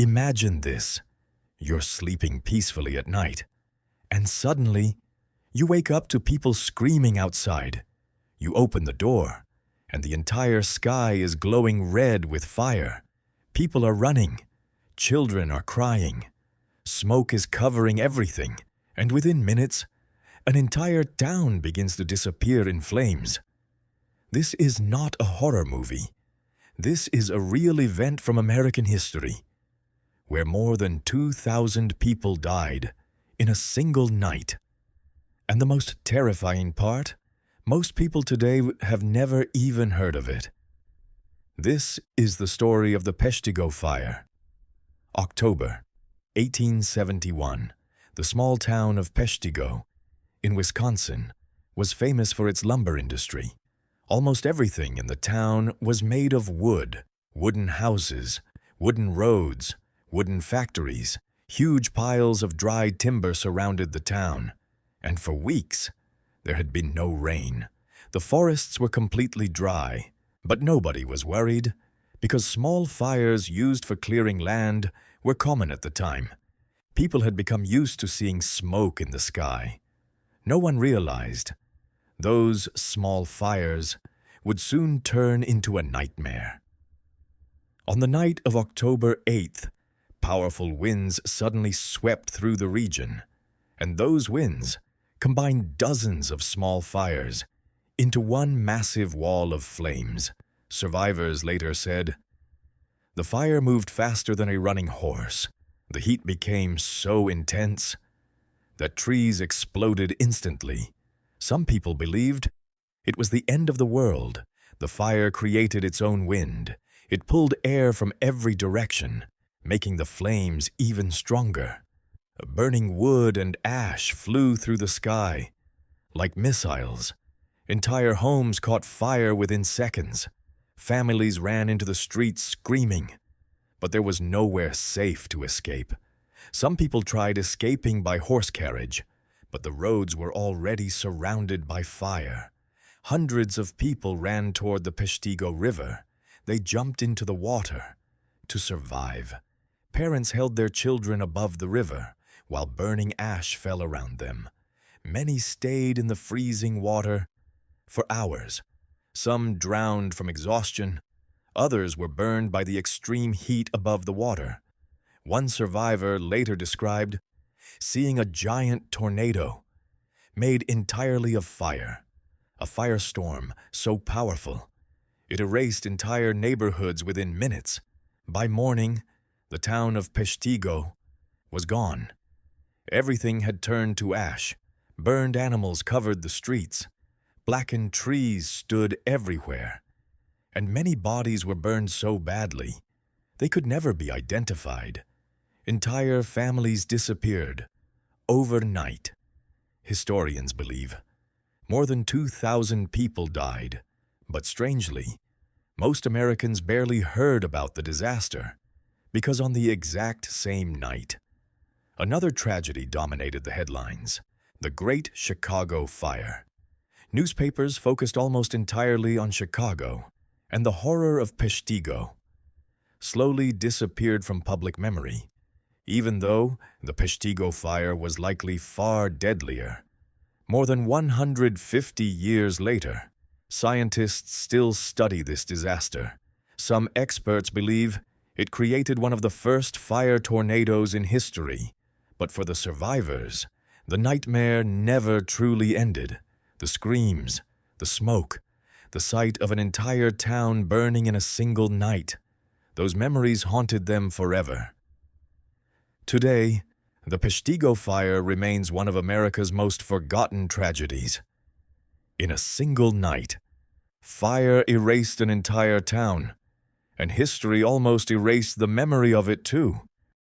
Imagine this. You're sleeping peacefully at night, and suddenly, you wake up to people screaming outside. You open the door, and the entire sky is glowing red with fire. People are running. Children are crying. Smoke is covering everything, and within minutes, an entire town begins to disappear in flames. This is not a horror movie. This is a real event from American history, where more than 2,000 people died in a single night. And the most terrifying part, most people today have never even heard of it. This is the story of the Peshtigo Fire. October 1871, the small town of Peshtigo in Wisconsin was famous for its lumber industry. Almost everything in the town was made of wood, wooden houses, wooden roads, wooden factories. Huge piles of dried timber surrounded the town, and for weeks there had been no rain. The forests were completely dry, but nobody was worried because small fires used for clearing land were common at the time. People had become used to seeing smoke in the sky. No one realized those small fires would soon turn into a nightmare. On the night of October 8th, powerful winds suddenly swept through the region, and those winds combined dozens of small fires into one massive wall of flames. Survivors later said, "The fire moved faster than a running horse. The heat became so intense that trees exploded instantly. Some people believed it was the end of the world. The fire created its own wind. It pulled air from every direction, making the flames even stronger. Burning wood and ash flew through the sky like missiles. Entire homes caught fire within seconds. Families ran into the streets screaming, but there was nowhere safe to escape. Some people tried escaping by horse carriage, but the roads were already surrounded by fire. Hundreds of people ran toward the Peshtigo River. They jumped into the water to survive. Parents held their children above the river while burning ash fell around them. Many stayed in the freezing water for hours. Some drowned from exhaustion. Others were burned by the extreme heat above the water. One survivor later described seeing a giant tornado made entirely of fire, a firestorm so powerful it erased entire neighborhoods within minutes. By morning, the town of Peshtigo was gone. Everything had turned to ash. Burned animals covered the streets. Blackened trees stood everywhere. And many bodies were burned so badly they could never be identified. Entire families disappeared overnight. Historians believe more than 2,000 people died, but strangely, most Americans barely heard about the disaster because on the exact same night, another tragedy dominated the headlines: the Great Chicago Fire. Newspapers focused almost entirely on Chicago, and the horror of Peshtigo slowly disappeared from public memory, even though the Peshtigo Fire was likely far deadlier. More than 150 years later, scientists still study this disaster. Some experts believe it created one of the first fire tornadoes in history, but for the survivors, the nightmare never truly ended. The screams, the smoke, the sight of an entire town burning in a single night, those memories haunted them forever. Today, the Peshtigo Fire remains one of America's most forgotten tragedies. In a single night, fire erased an entire town, and history almost erased the memory of it too.